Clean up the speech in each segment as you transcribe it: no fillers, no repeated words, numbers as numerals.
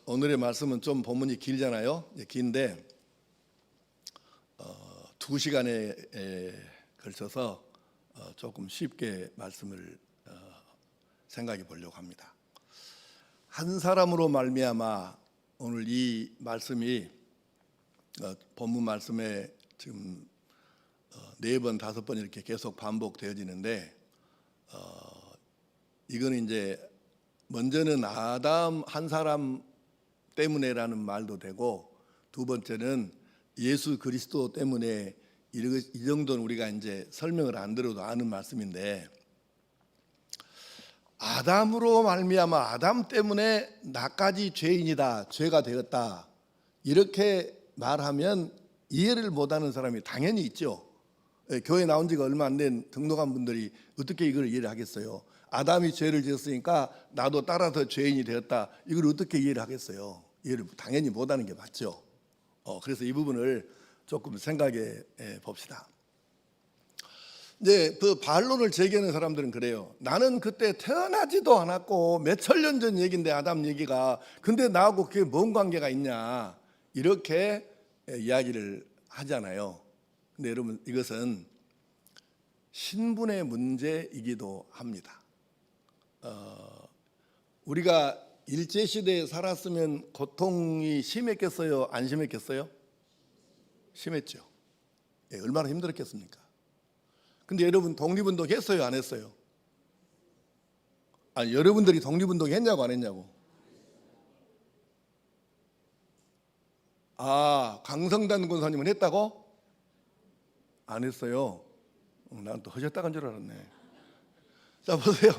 오늘의 말씀은 좀 본문이 길잖아요. 긴데 2시간에 걸쳐서 조금 쉽게 말씀을 생각해 보려고 합니다. 한 사람으로 말미암아 오늘 이 말씀이 본문 말씀에 지금 4번, 5번 이렇게 계속 반복되어지는데 이거는 이제 먼저는 아담 한 사람 때문에라는 말도 되고, 두 번째는 예수 그리스도 때문에 이 정도는 우리가 이제 설명을 안 들어도 아는 말씀인데, 아담으로 말미암아 아담 때문에 나까지 죄인이다, 죄가 되었다, 이렇게 말하면 이해를 못하는 사람이 당연히 있죠. 교회 나온 지가 얼마 안 된 등록한 분들이 어떻게 이걸 이해를 하겠어요? 아담이 죄를 지었으니까 나도 따라서 죄인이 되었다, 이걸 어떻게 이해를 하겠어요? 이해를 당연히 못하는 게 맞죠. 그래서 이 부분을 조금 생각해 봅시다. 이제 그 반론을 제기하는 사람들은 그래요. 나는 그때 태어나지도 않았고 몇 천 년 전 얘기인데 아담 얘기가, 근데 나하고 그게 뭔 관계가 있냐, 이렇게 이야기를 하잖아요. 근데 여러분, 이것은 신분의 문제이기도 합니다. 우리가 일제시대에 살았으면 고통이 심했겠어요? 안 심했겠어요? 심했죠. 얼마나 힘들었겠습니까? 근데 여러분, 독립운동 했어요? 안 했어요? 아니, 여러분들이 독립운동 했냐고 안 했냐고? 강성단 군사님은 했다고? 안 했어요. 난 또 허셨다간 줄 알았네. 자, 보세요.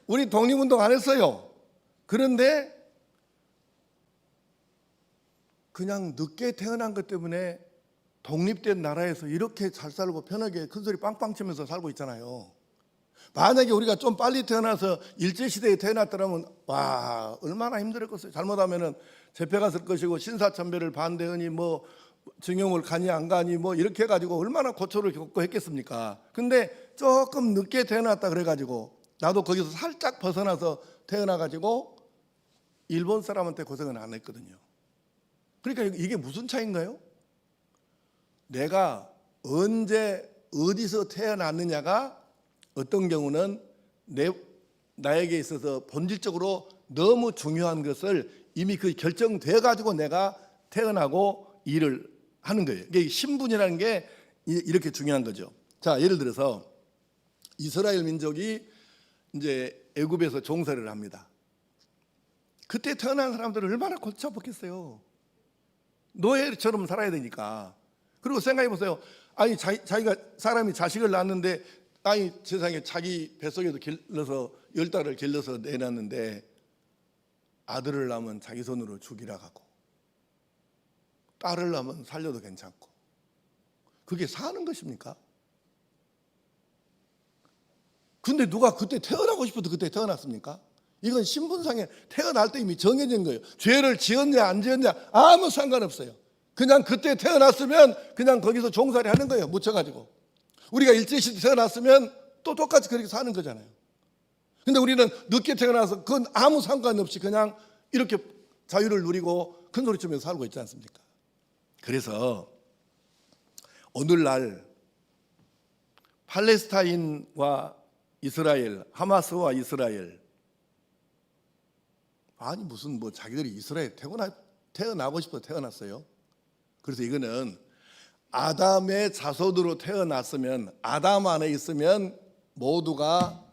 우리 독립운동 안 했어요. 그런데 그냥 늦게 태어난 것 때문에 독립된 나라에서 이렇게 잘 살고 편하게 큰소리 빵빵 치면서 살고 있잖아요. 만약에 우리가 좀 빨리 태어나서 일제시대에 태어났더라면 와, 얼마나 힘들었겠어요. 잘못하면 재패가 쓸 것이고 신사참배를 반대하니 뭐 증용을 가니 안 가니 뭐 이렇게 해가지고 얼마나 고초를 겪고 했겠습니까? 근데 조금 늦게 태어났다 그래가지고, 나도 거기서 살짝 벗어나서 태어나가지고 일본 사람한테 고생은 안 했거든요. 그러니까 이게 무슨 차이인가요? 내가 언제 어디서 태어났느냐가 어떤 경우는 나에게 있어서 본질적으로 너무 중요한 것을 이미 그 결정돼 가지고 내가 태어나고 일을 하는 거예요. 이게 신분이라는 게 이렇게 중요한 거죠. 자, 예를 들어서 이스라엘 민족이 이제 애굽에서 종살이를 합니다. 그때 태어난 사람들은 얼마나 고쳐먹겠어요. 노예처럼 살아야 되니까. 그리고 생각해 보세요. 아니, 자기가 사람이 자식을 낳았는데, 아니, 세상에 자기 뱃속에도 길러서 10달을 길러서 내놨는데 아들을 낳으면 자기 손으로 죽이라 하고, 딸을 낳으면 살려도 괜찮고, 그게 사는 것입니까? 근데 누가 그때 태어나고 싶어도 그때 태어났습니까? 이건 신분상에 태어날 때 이미 정해진 거예요. 죄를 지었냐 안 지었냐 아무 상관없어요. 그냥 그때 태어났으면 그냥 거기서 종살이 하는 거예요. 묻혀가지고. 우리가 일제시대 태어났으면 또 똑같이 그렇게 사는 거잖아요. 근데 우리는 늦게 태어나서 그건 아무 상관없이 그냥 이렇게 자유를 누리고 큰소리 치면서 살고 있지 않습니까? 그래서 오늘날 팔레스타인과 이스라엘, 하마스와 이스라엘, 아니 무슨 뭐 자기들이 이스라엘 태어나고 싶어 태어났어요. 그래서 이거는 아담의 자손으로 태어났으면, 아담 안에 있으면 모두가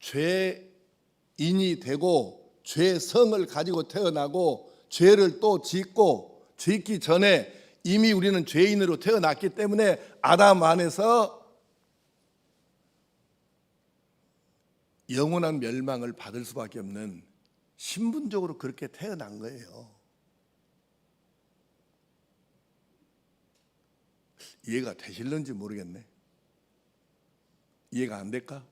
죄인이 되고 죄성을 가지고 태어나고 죄를 또 짓고, 짓기 전에 이미 우리는 죄인으로 태어났기 때문에 아담 안에서 영원한 멸망을 받을 수밖에 없는, 신분적으로 그렇게 태어난 거예요. 이해가 되실런지 모르겠네. 이해가 안 될까?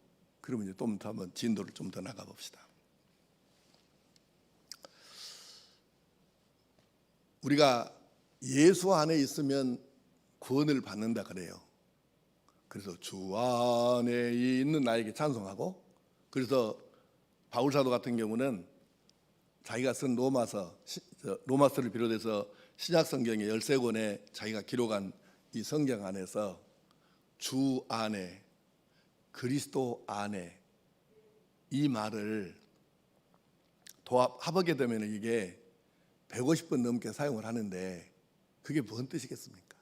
그러면 이제 좀 더 한번 진도를 좀 더 나가 봅시다. 우리가 예수 안에 있으면 구원을 받는다 그래요. 그래서 주 안에 있는 나에게 찬송하고, 그래서 바울사도 같은 경우는 자기가 쓴 로마서를 비롯해서 신약 성경의 13권에 자기가 기록한 이 성경 안에서 주 안에, 그리스도 안에, 이 말을 합하게 되면 이게 150번 넘게 사용을 하는데 그게 뭔 뜻이겠습니까?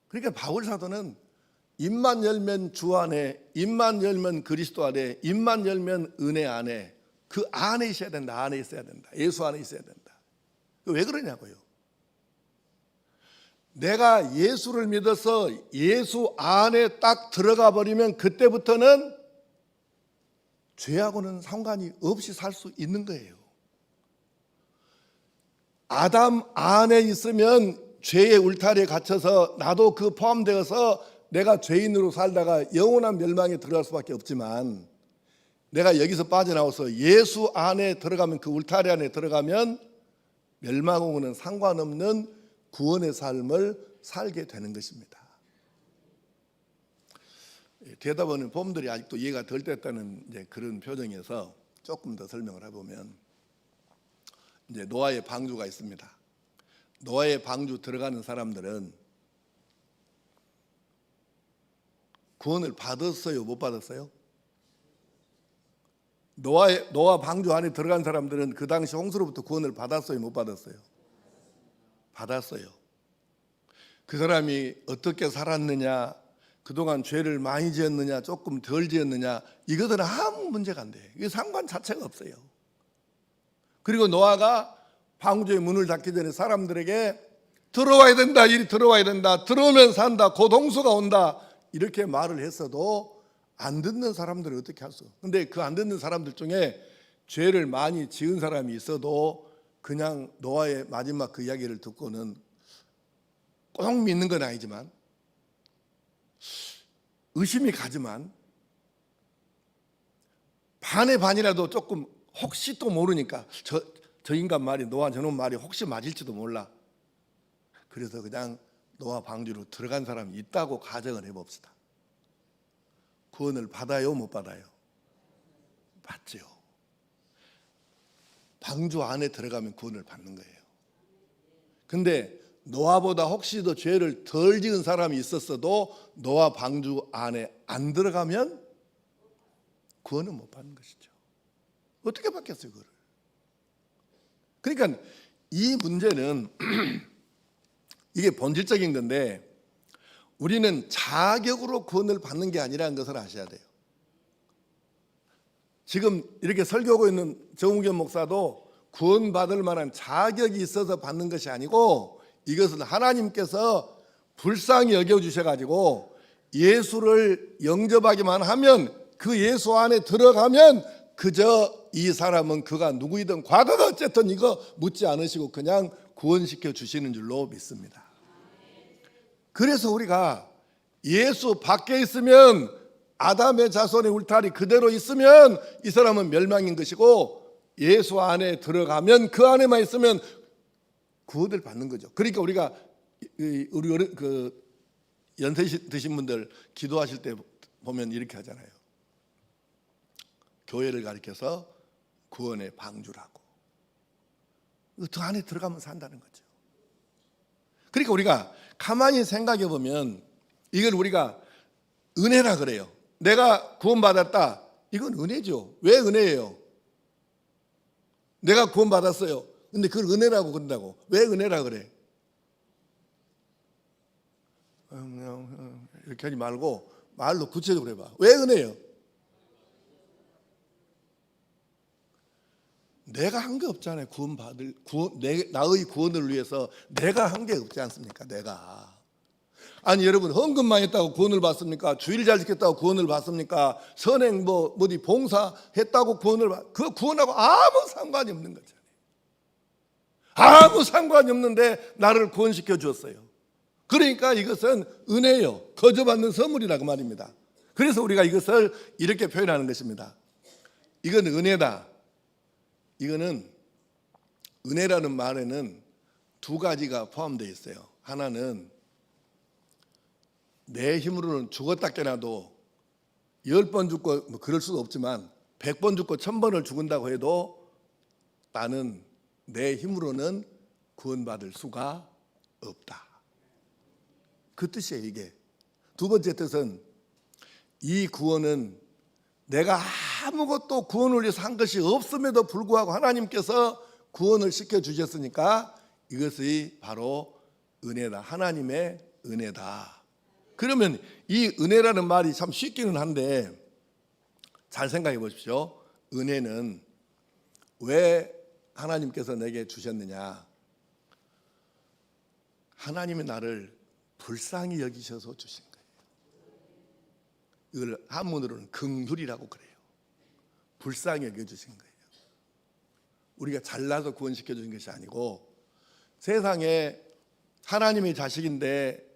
그러니까 바울 사도는 입만 열면 주 안에, 입만 열면 그리스도 안에, 입만 열면 은혜 안에, 그 안에 있어야 된다. 안에 있어야 된다. 예수 안에 있어야 된다. 왜 그러냐고요? 내가 예수를 믿어서 예수 안에 딱 들어가 버리면 그때부터는 죄하고는 상관이 없이 살 수 있는 거예요. 아담 안에 있으면 죄의 울타리에 갇혀서 나도 그 포함되어서 내가 죄인으로 살다가 영원한 멸망에 들어갈 수밖에 없지만, 내가 여기서 빠져나와서 예수 안에 들어가면, 그 울타리 안에 들어가면 멸망하고는 상관없는 구원의 삶을 살게 되는 것입니다. 대답하는 본들이 아직도 이해가 덜 됐다는 이제 그런 표정에서 조금 더 설명을 해보면, 이제 노아의 방주가 있습니다. 노아의 방주 들어가는 사람들은 구원을 받았어요? 못 받았어요? 노아 방주 안에 들어간 사람들은 그 당시 홍수로부터 구원을 받았어요? 못 받았어요? 받았어요. 그 사람이 어떻게 살았느냐, 그동안 죄를 많이 지었느냐, 조금 덜 지었느냐, 이것은 아무 문제가 안 돼요. 이게 상관 자체가 없어요. 그리고 노아가 방주의 문을 닫기 전에 사람들에게 들어와야 된다, 이리 들어와야 된다, 들어오면 산다, 곧 홍수가 온다, 이렇게 말을 했어도 안 듣는 사람들은 어떻게 할 수? 근데 그 안 듣는 사람들 중에 죄를 많이 지은 사람이 있어도 그냥 노아의 마지막 그 이야기를 듣고는 꼭 믿는 건 아니지만 의심이 가지만 반의 반이라도 조금 혹시 또 모르니까 저 인간 말이, 노아 저놈 말이 혹시 맞을지도 몰라. 그래서 그냥 노아 방주로 들어간 사람이 있다고 가정을 해봅시다. 구원을 받아요? 못 받아요? 받죠. 방주 안에 들어가면 구원을 받는 거예요. 근데 노아보다 혹시 더 죄를 덜 지은 사람이 있었어도 노아 방주 안에 안 들어가면 구원은 못 받는 것이죠. 어떻게 받겠어요, 그거를? 그러니까 이 문제는 이게 본질적인 건데, 우리는 자격으로 구원을 받는 게 아니라는 것을 아셔야 돼요. 지금 이렇게 설교하고 있는 정우겸 목사도 구원받을 만한 자격이 있어서 받는 것이 아니고, 이것은 하나님께서 불쌍히 여겨주셔가지고 예수를 영접하기만 하면, 그 예수 안에 들어가면 그저 이 사람은 그가 누구이든 과거가 어쨌든 이거 묻지 않으시고 그냥 구원시켜 주시는 줄로 믿습니다. 그래서 우리가 예수 밖에 있으면, 아담의 자손의 울타리 그대로 있으면 이 사람은 멸망인 것이고, 예수 안에 들어가면, 그 안에만 있으면 구원을 받는 거죠. 그러니까 우리가 우리 그 연세 드신 분들 기도하실 때 보면 이렇게 하잖아요. 교회를 가리켜서 구원의 방주라고. 그 안에 들어가면 산다는 거죠. 그러니까 우리가 가만히 생각해 보면 이걸 우리가 은혜라 그래요. 내가 구원받았다, 이건 은혜죠. 왜 은혜예요? 내가 구원받았어요. 근데 그걸 은혜라고 그런다고. 왜 은혜라 그래? 이렇게 하지 말고 말로 구체적으로 해봐. 왜 은혜예요? 내가 한 게 없잖아요. 나의 구원을 위해서 내가 한 게 없지 않습니까? 내가. 아니 여러분, 헌금만 했다고 구원을 받습니까? 주일 잘 지켰다고 구원을 받습니까? 선행 어디 봉사했다고 그 구원하고 아무 상관이 없는 거잖아요. 아무 상관이 없는데 나를 구원시켜 주었어요. 그러니까 이것은 은혜예요. 거저받는 선물이라고 말입니다. 그래서 우리가 이것을 이렇게 표현하는 것입니다. 이건 은혜다. 이거는 은혜라는 말에는 두 가지가 포함되어 있어요. 하나는 내 힘으로는 죽었다 깨나도 10번 죽고 그럴 수도 없지만 100번 죽고 1000번을 죽은다고 해도 나는 내 힘으로는 구원받을 수가 없다. 그 뜻이에요, 이게. 두 번째 뜻은 이 구원은 내가 아무것도 구원을 위해서 한 것이 없음에도 불구하고 하나님께서 구원을 시켜주셨으니까 이것이 바로 은혜다. 하나님의 은혜다. 그러면 이 은혜라는 말이 참 쉽기는 한데 잘 생각해 보십시오. 은혜는 왜 하나님께서 내게 주셨느냐? 하나님이 나를 불쌍히 여기셔서 주신 거예요. 이걸 한문으로는 긍휼이라고 그래요. 불쌍히 여겨주신 거예요. 우리가 잘나서 구원시켜 주신 것이 아니고 세상에 하나님의 자식인데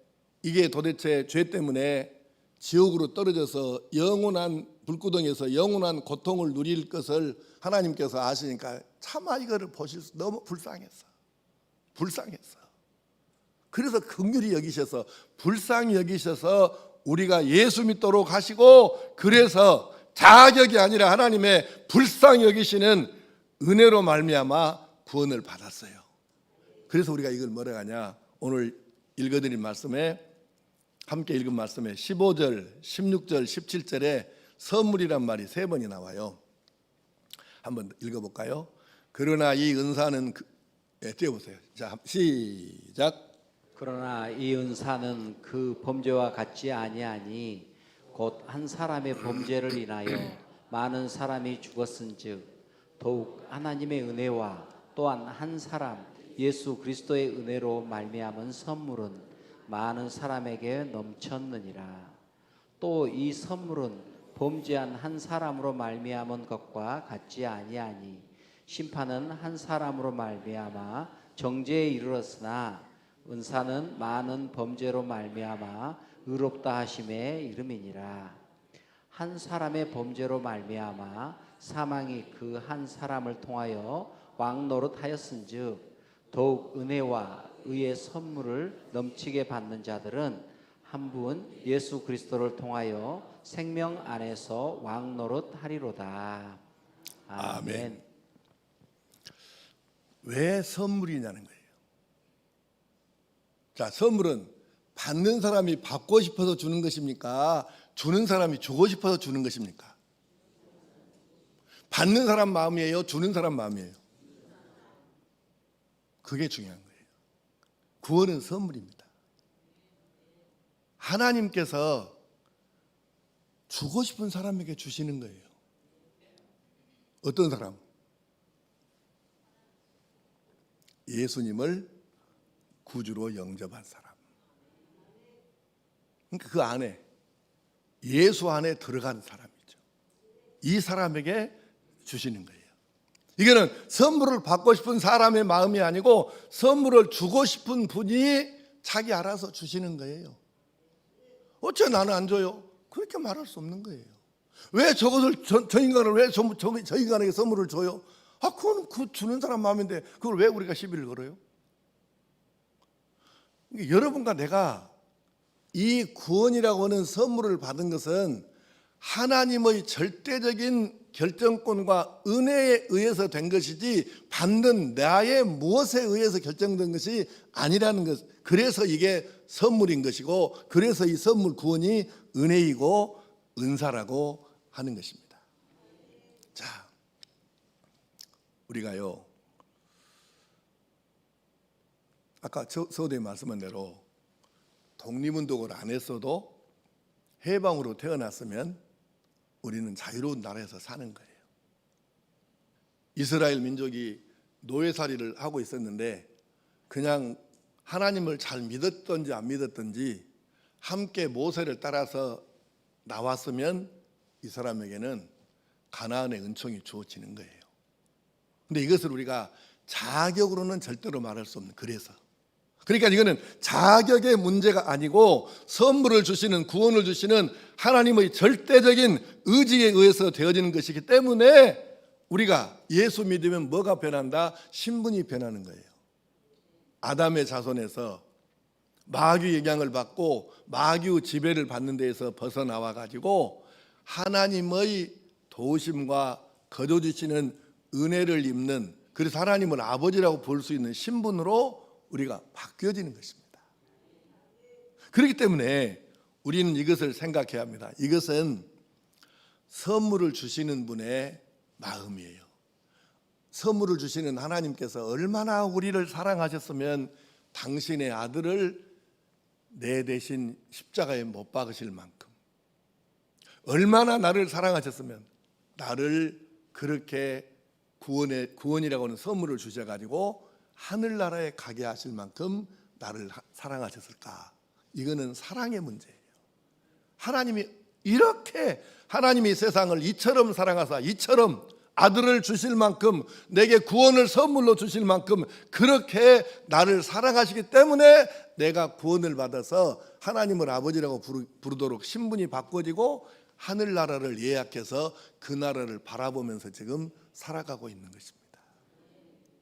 이게 도대체 죄 때문에 지옥으로 떨어져서 영원한 불구덩이에서 영원한 고통을 누릴 것을 하나님께서 아시니까 차마 이거를 보실 수 너무 불쌍했어. 그래서 긍휼히 여기셔서 불쌍히 여기셔서 우리가 예수 믿도록 하시고 그래서 자격이 아니라 하나님의 불쌍히 여기시는 은혜로 말미암아 구원을 받았어요. 그래서 우리가 이걸 뭐라고 하냐? 오늘 읽어드린 말씀에 함께 읽은 말씀에 15절, 16절, 17절에 선물이란 말이 3번이 나와요. 한번 읽어볼까요? 그러나 이 은사는 띄워보세요. 자, 시작. 그러나 이 은사는 그 범죄와 같지 아니하니 곧 한 사람의 범죄를 인하여 많은 사람이 죽었은즉 더욱 하나님의 은혜와 또한 한 사람 예수 그리스도의 은혜로 말미암은 선물은 많은 사람에게 넘쳤느니라. 또 이 선물은 범죄한 한 사람으로 말미암은 것과 같지 아니하니 심판은 한 사람으로 말미암아 정죄에 이르렀으나 은사는 많은 범죄로 말미암아 의롭다 하심에 이름이니라. 한 사람의 범죄로 말미암아 사망이 그 한 사람을 통하여 왕노릇하였은즉 더욱 은혜와 의의 선물을 넘치게 받는 자들은 한 분 예수 그리스도를 통하여 생명 안에서 왕노릇하리로다. 아멘. 왜 선물이냐는 거예요. 자, 선물은 받는 사람이 받고 싶어서 주는 것입니까? 주는 사람이 주고 싶어서 주는 것입니까? 받는 사람 마음이에요? 주는 사람 마음이에요? 그게 중요한 거예요. 구원은 선물입니다. 하나님께서 주고 싶은 사람에게 주시는 거예요. 어떤 사람? 예수님을 구주로 영접한 사람. 그러니까 그 안에 예수 안에 들어간 사람이죠. 이 사람에게 주시는 거예요. 이거는 선물을 받고 싶은 사람의 마음이 아니고 선물을 주고 싶은 분이 자기 알아서 주시는 거예요. 어째 나는 안 줘요? 그렇게 말할 수 없는 거예요. 왜 저것을 저 인간을 왜 저 인간에게 선물을 줘요? 그건 그 주는 사람 마음인데 그걸 왜 우리가 시비를 걸어요? 여러분과 내가 이 구원이라고 하는 선물을 받은 것은 하나님의 절대적인 결정권과 은혜에 의해서 된 것이지 받는 나의 무엇에 의해서 결정된 것이 아니라는 것. 그래서 이게 선물인 것이고 그래서 이 선물 구원이 은혜이고 은사라고 하는 것입니다. 자, 우리가요 아까 서두에 말씀한 대로 독립운동을 안 했어도 해방으로 태어났으면 우리는 자유로운 나라에서 사는 거예요. 이스라엘 민족이 노예살이를 하고 있었는데 그냥 하나님을 잘 믿었던지 안 믿었던지 함께 모세를 따라서 나왔으면 이 사람에게는 가나안의 은총이 주어지는 거예요. 근데 이것을 우리가 자격으로는 절대로 말할 수 없는, 그래서 그러니까 이거는 자격의 문제가 아니고 선물을 주시는, 구원을 주시는 하나님의 절대적인 의지에 의해서 되어지는 것이기 때문에 우리가 예수 믿으면 뭐가 변한다? 신분이 변하는 거예요. 아담의 자손에서 마귀의 영향을 받고 마귀의 지배를 받는 데에서 벗어나와 가지고 하나님의 도우심과 거둬주시는 은혜를 입는 그래서 하나님을 아버지라고 볼 수 있는 신분으로 우리가 바뀌어지는 것입니다. 그렇기 때문에 우리는 이것을 생각해야 합니다. 이것은 선물을 주시는 분의 마음이에요. 선물을 주시는 하나님께서 얼마나 우리를 사랑하셨으면 당신의 아들을 내 대신 십자가에 못 박으실 만큼, 얼마나 나를 사랑하셨으면 나를 그렇게 구원이라고 하는 선물을 주셔가지고 하늘나라에 가게 하실 만큼 나를 사랑하셨을까? 이거는 사랑의 문제예요. 하나님이 이렇게, 하나님이 세상을 이처럼 사랑하사 이처럼 아들을 주실 만큼, 내게 구원을 선물로 주실 만큼 그렇게 나를 사랑하시기 때문에 내가 구원을 받아서 하나님을 아버지라고 부르도록 신분이 바꿔지고 하늘나라를 예약해서 그 나라를 바라보면서 지금 살아가고 있는 것입니다.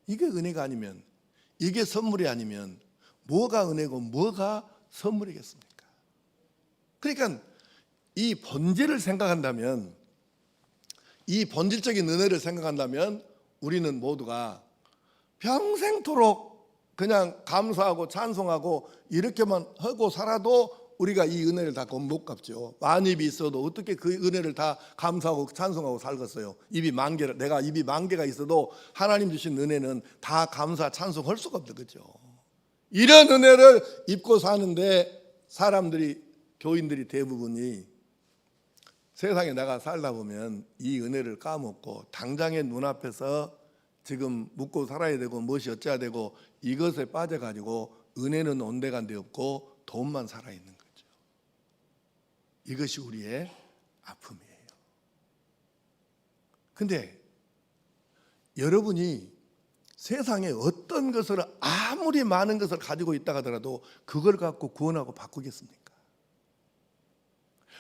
이게 은혜가 아니면, 이게 선물이 아니면 뭐가 은혜고 뭐가 선물이겠습니까? 그러니까 이 본질을 생각한다면, 이 본질적인 은혜를 생각한다면 우리는 모두가 평생토록 그냥 감사하고 찬송하고 이렇게만 하고 살아도 우리가 이 은혜를 다 못 갚죠. 만입이 있어도 어떻게 그 은혜를 다 감사하고 찬송하고 살겠어요? 내가 입이 10,000개가 있어도 하나님 주신 은혜는 다 감사 찬송할 수가 없는 거죠. 이런 은혜를 입고 사는데 사람들이, 교인들이 대부분이 세상에 나가 살다 보면 이 은혜를 까먹고 당장의 눈앞에서 지금 묵고 살아야 되고 무엇이 어찌해야 되고 이것에 빠져가지고 은혜는 온데간데 없고 돈만 살아있는 거죠. 이것이 우리의 아픔이에요. 근데 여러분이 세상에 어떤 것을 아무리 많은 것을 가지고 있다 하더라도 그걸 갖고 구원하고 바꾸겠습니까?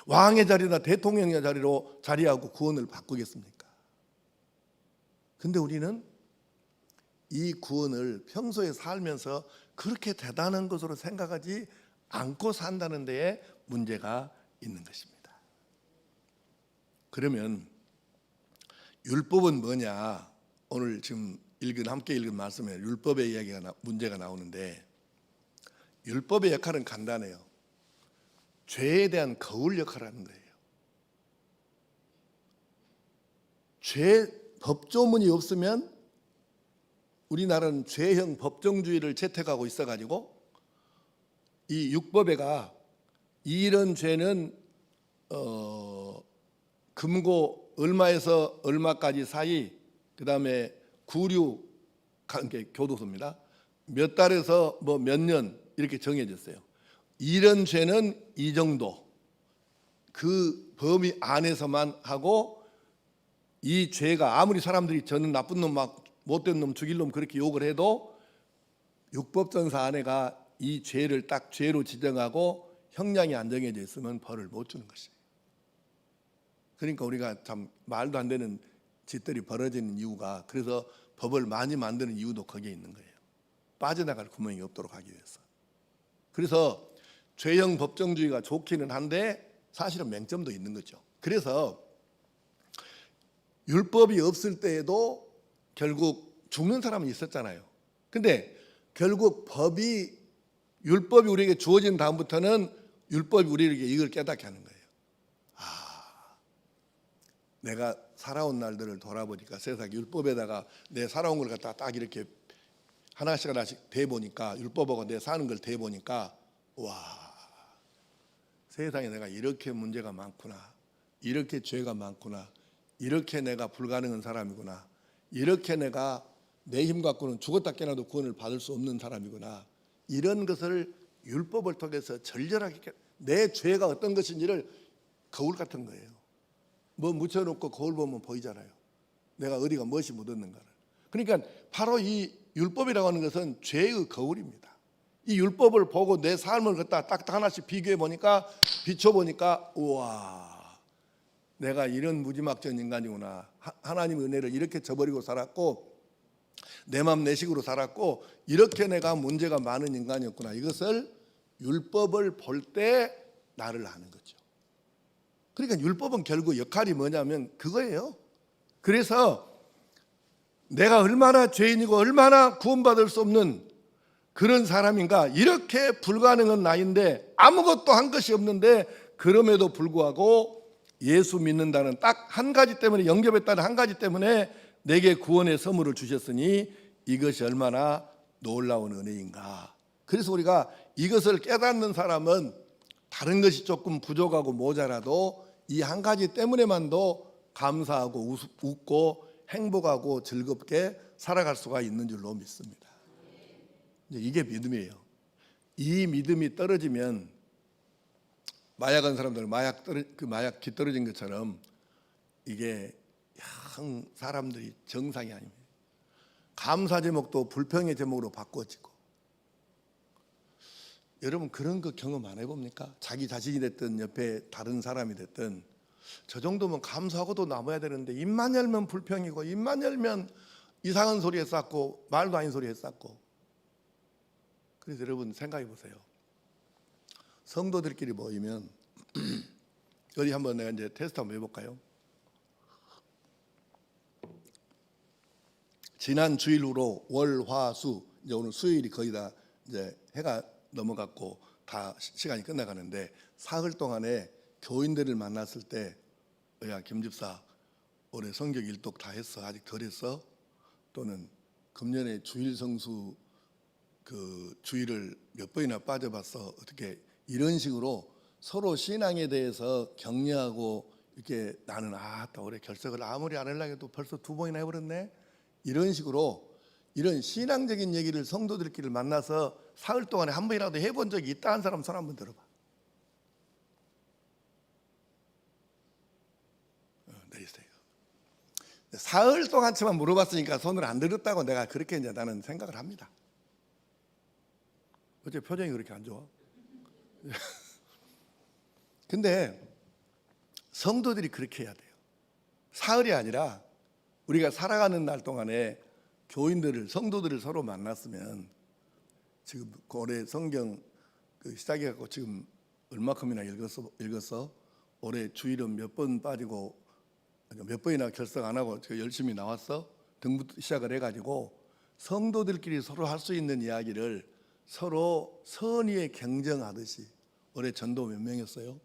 왕의 자리나 대통령의 자리로 자리하고 구원을 바꾸겠습니까? 근데 우리는 이 구원을 평소에 살면서 그렇게 대단한 것으로 생각하지 않고 산다는 데에 문제가 있는 것입니다. 그러면 율법은 뭐냐? 오늘 지금 함께 읽은 말씀에 율법의 이야기가 문제가 나오는데, 율법의 역할은 간단해요. 죄에 대한 거울 역할을 하는 거예요. 법조문이 없으면 우리나라는 죄형 법정주의를 채택하고 있어가지고 이 육법에가 이런 죄는 금고 얼마에서 얼마까지 사이, 그 다음에 구류 관계 교도소입니다. 몇 달에서 뭐 몇 년 이렇게 정해졌어요. 이런 죄는 이 정도, 그 범위 안에서만 하고, 이 죄가 아무리 사람들이 저는 나쁜 놈, 막 못된 놈, 죽일 놈 그렇게 욕을 해도 육법전사 안에가 이 죄를 딱 죄로 지정하고 형량이 안 정해져 있으면 벌을 못 주는 것이에요. 그러니까 우리가 참 말도 안 되는 짓들이 벌어지는 이유가, 그래서 법을 많이 만드는 이유도 거기에 있는 거예요. 빠져나갈 구멍이 없도록 하기 위해서. 그래서 죄형 법정주의가 좋기는 한데 사실은 맹점도 있는 거죠. 그래서 율법이 없을 때에도 결국 죽는 사람은 있었잖아요. 근데 결국 율법이 우리에게 주어진 다음부터는 율법이 우리에게 이걸 깨닫게 하는 거예요. 내가 살아온 날들을 돌아보니까 세상 율법에다가 내 살아온 걸 갖다가 딱 이렇게 하나씩 대보니까, 율법하고 내 사는 걸 대보니까, 와, 세상에 내가 이렇게 문제가 많구나, 이렇게 죄가 많구나, 이렇게 내가 불가능한 사람이구나, 이렇게 내가 내 힘 갖고는 죽었다 깨어나도 구원을 받을 수 없는 사람이구나, 이런 것을 율법을 통해서 절절하게, 내 죄가 어떤 것인지를 거울 같은 거예요. 뭐 묻혀놓고 거울 보면 보이잖아요. 내가 어디가 무엇이 묻었는가를. 그러니까 바로 이 율법이라고 하는 것은 죄의 거울입니다. 이 율법을 보고 내 삶을 갖다 딱 하나씩 비교해 보니까, 비춰보니까, 우와, 내가 이런 무지막지한 인간이구나. 하나님의 은혜를 이렇게 저버리고 살았고, 내 맘 내 식으로 살았고, 이렇게 내가 문제가 많은 인간이었구나. 이것을 율법을 볼 때 나를 아는 거죠. 그러니까 율법은 결국 역할이 뭐냐면 그거예요. 그래서 내가 얼마나 죄인이고 얼마나 구원받을 수 없는 그런 사람인가. 이렇게 불가능한 나이인데 아무것도 한 것이 없는데 그럼에도 불구하고 예수 믿는다는 딱 한 가지 때문에, 영접했다는 한 가지 때문에 내게 구원의 선물을 주셨으니 이것이 얼마나 놀라운 은혜인가. 그래서 우리가 이것을 깨닫는 사람은 다른 것이 조금 부족하고 모자라도 이 한 가지 때문에만도 감사하고 웃고 행복하고 즐겁게 살아갈 수가 있는 줄로 믿습니다. 이게 믿음이에요. 이 믿음이 떨어지면 마약한 사람들 마약 기 떨어진 것처럼 이게 영 사람들이 정상이 아닙니다. 감사 제목도 불평의 제목으로 바꿔지고. 여러분 그런 거 경험 안 해봅니까? 자기 자신이 됐든 옆에 다른 사람이 됐든 저 정도면 감사하고도 남아야 되는데 입만 열면 불평이고 입만 열면 이상한 소리 했었고 말도 아닌 소리 했었고. 그래서 여러분 생각해 보세요. 성도들끼리 모이면 어디 한번 내가 이제 테스트 한번 해볼까요? 지난 주일로 월, 화, 수, 이제 오늘 수요일이 거의 다 이제 해가 넘어갔고 다 시간이 끝나가는데 사흘 동안에 교인들을 만났을 때, 야 김집사 올해 성경 일독 다 했어? 아직 덜 했어? 또는 금년에 주일 성수 그 주일을 몇 번이나 빠져봤어? 어떻게 이런 식으로 서로 신앙에 대해서 격려하고 이렇게 나는 올해 결석을 아무리 안 하려고 해도 벌써 2번이나 해버렸네. 이런 식으로 이런 신앙적인 얘기를 성도들끼리 만나서 사흘 동안에 한 번이라도 해본 적이 있다 한 사람 손 한번 들어봐. 내리세요. 사흘 동안치만 물어봤으니까 손을 안 들었다고 내가 그렇게 이제 나는 생각을 합니다. 어째 표정이 그렇게 안 좋아? 근데 성도들이 그렇게 해야 돼요. 사흘이 아니라 우리가 살아가는 날 동안에 교인들을, 성도들을 서로 만났으면 지금 올해 성경 시작해갖고 지금 얼마큼이나 읽었어? 올해 주일은 몇 번 빠지고 몇 번이나 결석 안 하고 열심히 나왔어? 등부터 시작을 해가지고 성도들끼리 서로 할 수 있는 이야기를 서로 선의의 경쟁하듯이. 올해 전도 몇 명이었어요?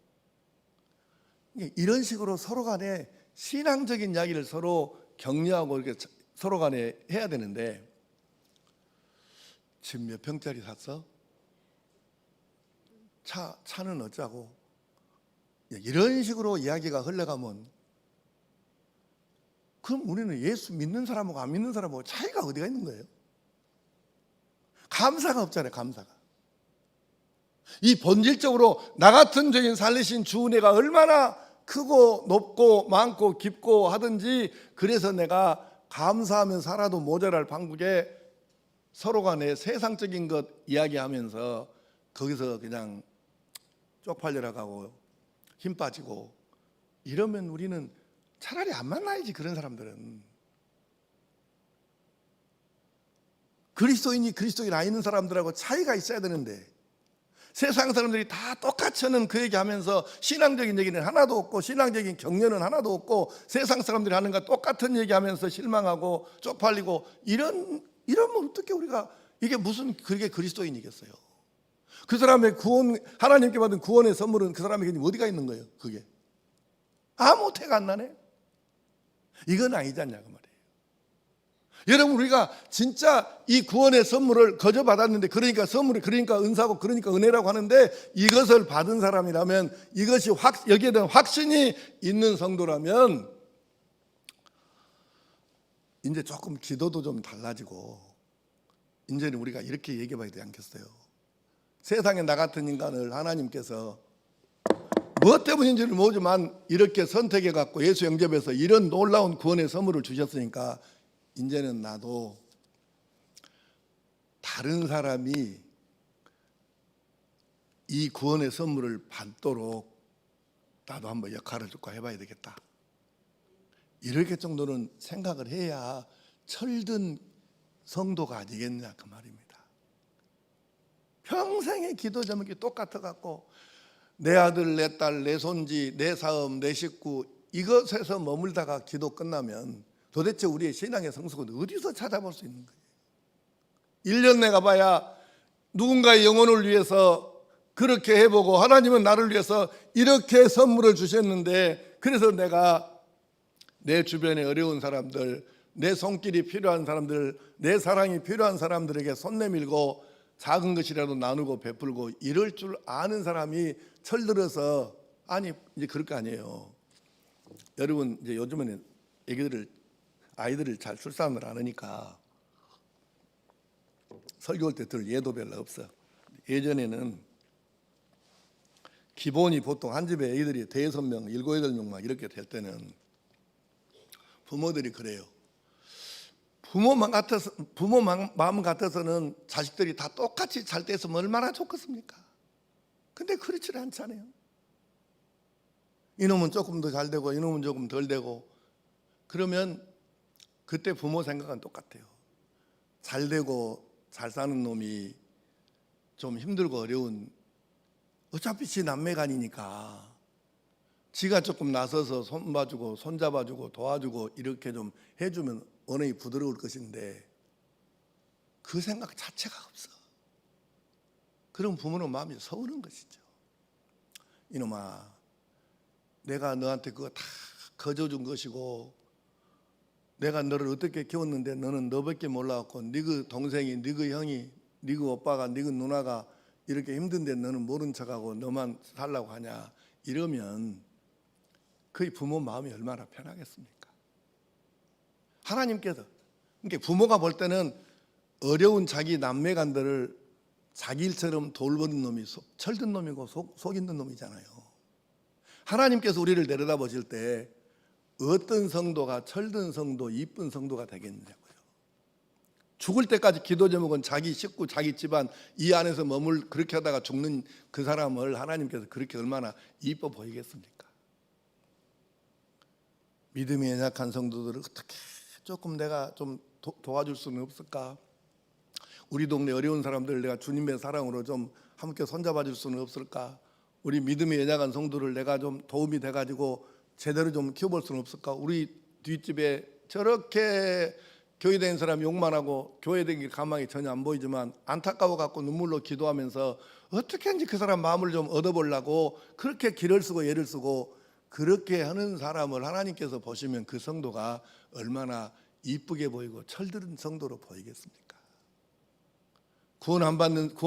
이런 식으로 서로 간에 신앙적인 이야기를 서로 격려하고 이렇게 서로 간에 해야 되는데 집 몇 평짜리 샀어? 차는 어쩌고? 이런 식으로 이야기가 흘러가면 그럼 우리는 예수 믿는 사람하고 안 믿는 사람하고 차이가 어디가 있는 거예요? 감사가 없잖아요. 감사가. 이 본질적으로 나 같은 죄인 살리신 주 은혜가 얼마나 크고 높고 많고 깊고 하든지, 그래서 내가 감사하면 살아도 모자랄 판국에 서로 간에 세상적인 것 이야기하면서 거기서 그냥 쪽팔려라 가고 힘 빠지고 이러면 우리는 차라리 안 만나야지. 그런 사람들은 그리스도인이 그리스도인 아닌 사람들하고 차이가 있어야 되는데 세상 사람들이 다 똑같이 하는 그 얘기하면서 신앙적인 얘기는 하나도 없고 신앙적인 격려는 하나도 없고 세상 사람들이 하는 것 똑같은 얘기하면서 실망하고 쪽팔리고 이러면 어떻게 우리가 이게 무슨 그게 그리스도인이겠어요? 그 사람의 구원, 하나님께 받은 구원의 선물은 그 사람에게 어디가 있는 거예요? 그게 아무 태가 안 나네. 이건 아니지 않냐 그 말이에요. 여러분 우리가 진짜 이 구원의 선물을 거저 받았는데, 그러니까 선물이 그러니까 은사고 그러니까 은혜라고 하는데, 이것을 받은 사람이라면, 이것이 여기에 대한 확신이 있는 성도라면 이제 조금 기도도 좀 달라지고 이제는 우리가 이렇게 얘기해 봐야 되지 않겠어요? 세상에 나 같은 인간을 하나님께서 무엇 때문인지를 모르지만 이렇게 선택해 갖고 예수 영접해서 이런 놀라운 구원의 선물을 주셨으니까 이제는 나도 다른 사람이 이 구원의 선물을 받도록 나도 한번 역할을 조금 해봐야 되겠다. 이렇게 정도는 생각을 해야 철든 성도가 아니겠냐 그 말입니다. 평생의 기도 제목이 똑같아 갖고 내 아들, 내 딸, 내 손지, 내 사업, 내 식구 이것에서 머물다가 기도 끝나면 도대체 우리의 신앙의 성숙은 어디서 찾아볼 수 있는 거예요? 1년 내가 봐야 누군가의 영혼을 위해서 그렇게 해보고, 하나님은 나를 위해서 이렇게 선물을 주셨는데, 그래서 내가 내 주변에 어려운 사람들, 내 손길이 필요한 사람들, 내 사랑이 필요한 사람들에게 손 내밀고 작은 것이라도 나누고 베풀고 이럴 줄 아는 사람이 철들어서, 아니 이제 그럴 거 아니에요. 여러분 이제 요즘에는 아이들을 잘 출산을 안 하니까 설교할 때 들을 예도 별로 없어. 예전에는 기본이 보통 한 집에 애들이 5명, 7, 8명 막 이렇게 될 때는 부모들이 그래요. 부모 마음 같아서는 자식들이 다 똑같이 잘 됐으면 얼마나 좋겠습니까? 근데 그렇지 않잖아요. 이놈은 조금 더 잘 되고 이놈은 조금 덜 되고, 그러면 그때 부모 생각은 똑같아요. 잘 되고 잘 사는 놈이 좀 힘들고 어려운, 어차피 지 남매간이니까 지가 조금 나서서 손 봐주고 손 잡아주고 도와주고 이렇게 좀 해주면 언행이 부드러울 것인데, 그 생각 자체가 없어. 그럼 부모는 마음이 서운한 것이죠. 이놈아, 내가 너한테 그거 다 거저준 것이고 내가 너를 어떻게 키웠는데 너는 너밖에 몰라갖고 네그 동생이, 네그 형이, 네그 오빠가, 네그 누나가 이렇게 힘든데 너는 모른 척하고 너만 살라고 하냐, 이러면 그 부모 마음이 얼마나 편하겠습니까? 하나님께서, 그러니까 부모가 볼 때는 어려운 자기 남매간들을 자기 일처럼 돌보는 놈이 철든 놈이고 속 있는 놈이잖아요. 하나님께서 우리를 내려다보실 때 어떤 성도가 철든 성도, 이쁜 성도가 되겠냐고요. 죽을 때까지 기도 제목은 자기 식구, 자기 집안 이 안에서 그렇게 하다가 죽는 그 사람을 하나님께서 그렇게 얼마나 이뻐 보이겠습니까? 믿음이 연약한 성도들을 어떻게 조금 내가 좀 도와줄 수는 없을까? 우리 동네 어려운 사람들 내가 주님의 사랑으로 좀 함께 손잡아 줄 수는 없을까? 우리 믿음이 연약한 성도를 내가 좀 도움이 돼가지고 제대로 좀 키워볼 수는 없을까? 우리 뒷집에 저렇게 교회 다니는 사람이 욕만 하고 교회 다니는 게 가망이 전혀 안 보이지만 안타까워 갖고 눈물로 기도하면서 어떻게든지 그 사람 마음을 좀 얻어보려고 그렇게 길을 쓰고 애를 쓰고, 그렇게 하는 사람을 하나님께서 보시면 그 성도가 얼마나 이쁘게 보이고 철들은 성도로 보이겠습니까? 구원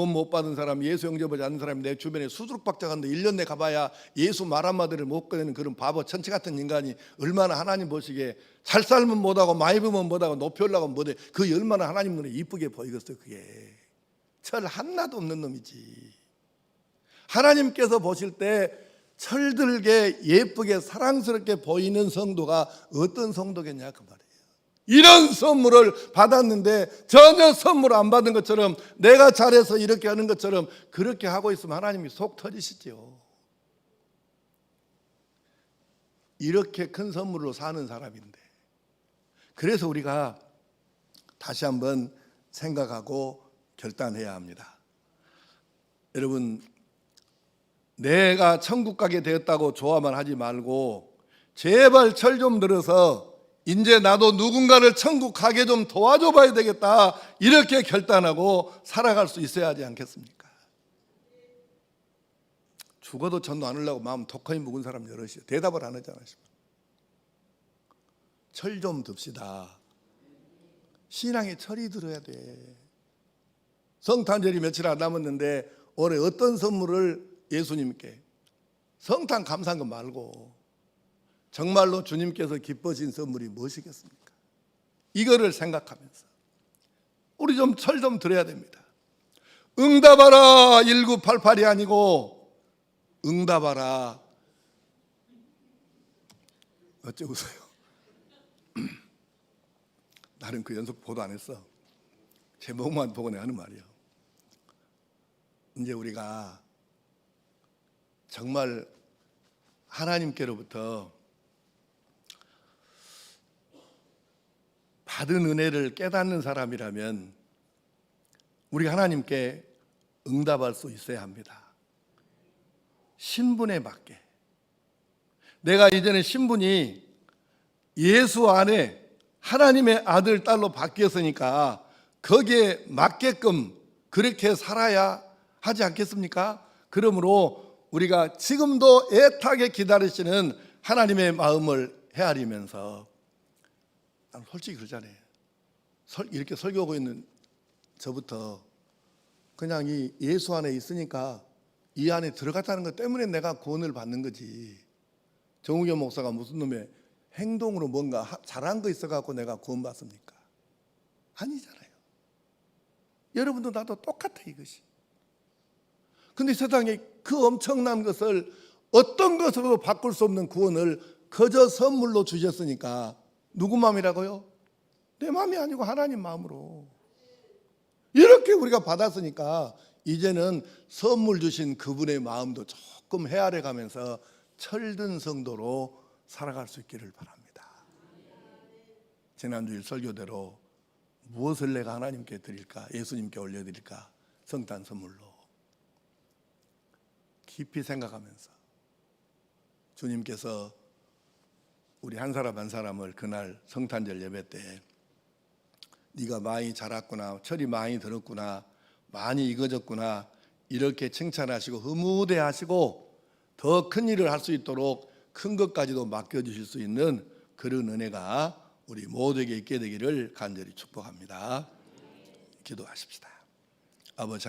못 받은 사람, 예수 영접하지 않는 사람이 내 주변에 수두룩 박자간데 1년 내 가봐야 예수 말 한마디를 못 꺼내는 그런 바보 천치 같은 인간이 얼마나 하나님 보시기에 잘 살면 못하고 많이 벌면 못하고 높이 올라가면 못해, 그게 얼마나 하나님 눈에 이쁘게 보이겠어요. 그게 철 하나도 없는 놈이지. 하나님께서 보실 때 철들게 예쁘게 사랑스럽게 보이는 성도가 어떤 성도겠냐 그 말이에요. 이런 선물을 받았는데 전혀 선물 안 받은 것처럼, 내가 잘해서 이렇게 하는 것처럼 그렇게 하고 있으면 하나님이 속 터지시죠. 이렇게 큰 선물로 사는 사람인데, 그래서 우리가 다시 한번 생각하고 결단해야 합니다. 여러분, 내가 천국 가게 되었다고 좋아만 하지 말고 제발 철 좀 들어서 이제 나도 누군가를 천국 가게 좀 도와줘 봐야 되겠다, 이렇게 결단하고 살아갈 수 있어야 하지 않겠습니까? 죽어도 전도 안 하려고 마음 독하게 묵은 사람 여럿이요. 대답을 안 하잖아요. 철 좀 듭시다. 신앙에 철이 들어야 돼. 성탄절이 며칠 안 남았는데 올해 어떤 선물을 예수님께, 성탄 감사한 거 말고 정말로 주님께서 기뻐진 선물이 무엇이겠습니까? 이거를 생각하면서 우리 좀 철 좀 들어야 됩니다. 응답하라 1988이 아니고 응답하라, 어째 웃어요? 나는 그 연속 보도 안 했어. 제목만 보고 내가 하는 말이에요. 이제 우리가 정말 하나님께로부터 받은 은혜를 깨닫는 사람이라면 우리가 하나님께 응답할 수 있어야 합니다. 신분에 맞게. 내가 이제는 신분이 예수 안에 하나님의 아들, 딸로 바뀌었으니까 거기에 맞게끔 그렇게 살아야 하지 않겠습니까? 그러므로 우리가 지금도 애타게 기다리시는 하나님의 마음을 헤아리면서, 난 솔직히 그러잖아요. 이렇게 설교하고 있는 저부터 그냥 이 예수 안에 있으니까 이 안에 들어갔다는 것 때문에 내가 구원을 받는 거지, 정우겸 목사가 무슨 놈의 행동으로 뭔가 잘한 거 있어갖고 내가 구원받습니까? 아니잖아요. 여러분도 나도 똑같아 이것이. 근데 세상에 그 엄청난 것을 어떤 것으로도 바꿀 수 없는 구원을 그저 선물로 주셨으니까, 누구 마음이라고요? 내 마음이 아니고 하나님 마음으로 이렇게 우리가 받았으니까 이제는 선물 주신 그분의 마음도 조금 헤아려 가면서 철든 성도로 살아갈 수 있기를 바랍니다. 지난주일 설교대로 무엇을 내가 하나님께 드릴까, 예수님께 올려드릴까, 성탄 선물로 깊이 생각하면서, 주님께서 우리 한 사람 한 사람을 그날 성탄절 예배 때 네가 많이 자랐구나, 철이 많이 들었구나, 많이 익어졌구나, 이렇게 칭찬하시고 흐무대하시고 더 큰 일을 할 수 있도록 큰 것까지도 맡겨주실 수 있는 그런 은혜가 우리 모두에게 있게 되기를 간절히 축복합니다. 기도하십시다. 아버지